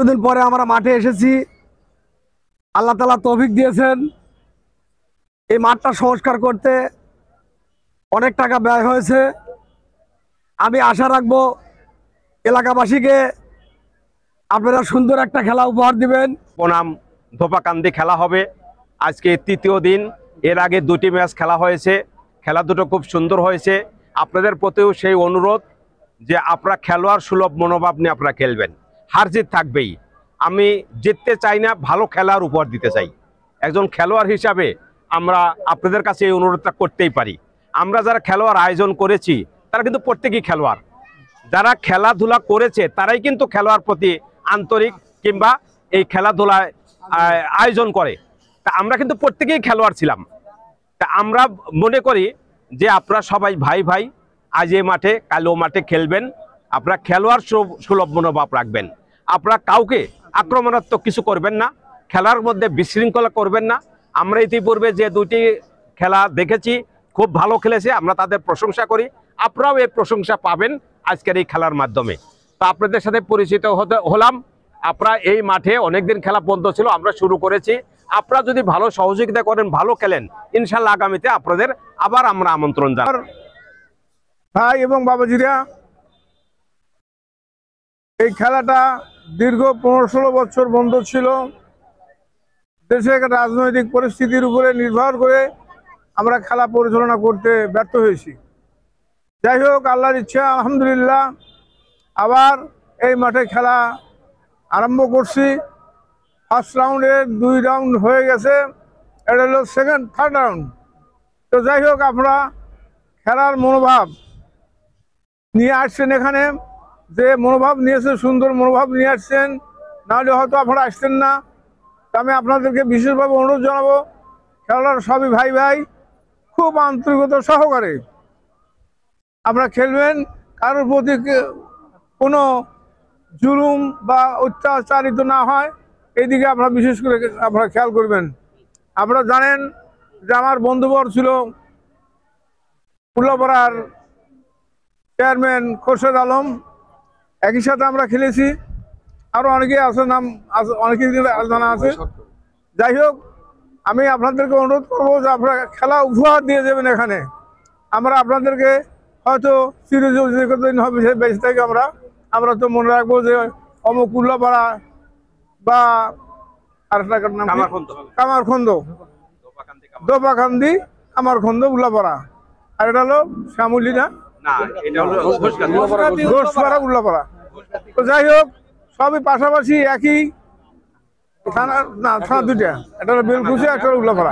কিছুদিন পরে আমরা মাঠে এসেছি। আল্লাহ তাআলা তৌফিক দিয়েছেন। এই মাঠটা সংস্কার করতে অনেক টাকা ব্যয় হয়েছে। আমি আশা রাখবো এলাকাবাসীকে আপনারা সুন্দর একটা খেলা উপহার দিবেন। বনাম ধোপাকান্দি খেলা হবে আজকে তৃতীয় দিন। এর আগে দুটি ম্যাচ খেলা হয়েছে, খেলা দুটো খুব সুন্দর হয়েছে। আপনাদের প্রতিও সেই অনুরোধ যে আপনারা খেলোয়াড় সুলভ মনোভাব নিয়ে আপনারা খেলবেন। হার জিত থাকবেই। আমি জিততে চাই না, ভালো খেলার উপহার দিতে চাই। একজন খেলোয়াড় হিসাবে আমরা আপনাদের কাছে এই অনুরোধটা করতেই পারি। আমরা যারা খেলোয়াড় আয়োজন করেছি তারা কিন্তু প্রত্যেকেই খেলোয়াড়। যারা খেলাধুলা করেছে তারাই কিন্তু খেলোয়াড় প্রতি আন্তরিক কিংবা এই খেলাধুলায় আয়োজন করে। তা আমরা কিন্তু প্রত্যেকেই খেলোয়াড় ছিলাম। তা আমরা মনে করি যে আপনারা সবাই ভাই ভাই, আজ এই মাঠে কাল ও মাঠে খেলবেন। আপনারা খেলোয়াড় সুলভ মনোভাব রাখবেন। আপনারা কাউকে আক্রমণাত্মক কিছু করবেন না, খেলার মধ্যে বিশৃঙ্খলা করবেন না। আমরা ইতিপূর্বে যে দুটি খেলা দেখেছি খুব ভালো খেলেছে, আমরা তাদের প্রশংসা করি। আপনারাও এই প্রশংসা পাবেন আজকের এই খেলার মাধ্যমে। তো আপনাদের সাথে পরিচিত হলাম। আপনারা এই মাঠে অনেকদিন খেলা বন্ধ ছিল, আমরা শুরু করেছি। আপনারা যদি ভালো সহযোগিতা করেন, ভালো খেলেন, ইনশাল্লাহ আগামীতে আপনাদের আবার আমরা আমন্ত্রণ জানাই। ভাই এবং বাবাজিরা, এই খেলাটা দীর্ঘ 15-16 বছর বন্ধ ছিল। দেশের রাজনৈতিক পরিস্থিতির উপরে নির্ভর করে আমরা খেলা পরিচালনা করতে ব্যর্থ হয়েছি। যাই হোক, আল্লাহর ইচ্ছা, আলহামদুলিল্লাহ আবার এই মাঠে খেলা আরম্ভ করছি। ফার্স্ট রাউন্ডের 2 রাউন্ড হয়ে গেছে, এটা হলো থার্ড রাউন্ড। তো যাই হোক, আপনারা খেলার মনোভাব নিয়ে আসছেন, এখানে যে মনোভাব নিয়েছে, সুন্দর মনোভাব নিয়ে আসছেন, নাহলে হয়তো আপনারা আসতেন না। তো আমি আপনাদেরকে বিশেষভাবে অনুরোধ জানাবো, খেলার সবই ভাই ভাই, খুব আন্তরিকতা সহকারে আপনারা খেলবেন। কারোর প্রতি কোনো জুলুম বা অত্যাচারিত না হয়, এইদিকে আপনারা বিশেষ করে আপনারা খেয়াল করবেন। আপনারা জানেন যে আমার বন্ধুবর ছিল উল্লাপাড়ার চেয়ারম্যান খোরশেদ আলম, একই সাথে আমরা খেলেছি। আরও অনেকে আছে, নাম অনেকে জানা আছে। যাই হোক, আমি আপনাদেরকে অনুরোধ করবো যে আপনারা খেলা উপহার দিয়ে যাবেন এখানে। আমরা আপনাদেরকে হয়তো চিরদিন হবে বেঁচে থেকে আমরা তো মনে রাখবো যে অমুক উল্লাপাড়া বা আরেকটা নাম কামারখন্দ, দোপাকান্দি কামারখন্দ উল্লাপাড়া, আর এটা হলো শ্যামলী না ঘোষপাড়া উল্লাপাড়া। তো যাই হোক, সবই পাশাপাশি একই থানা, না থানা দুইটা, একটা হলো বেলকুচি, একটা হলো উল্লাপাড়া।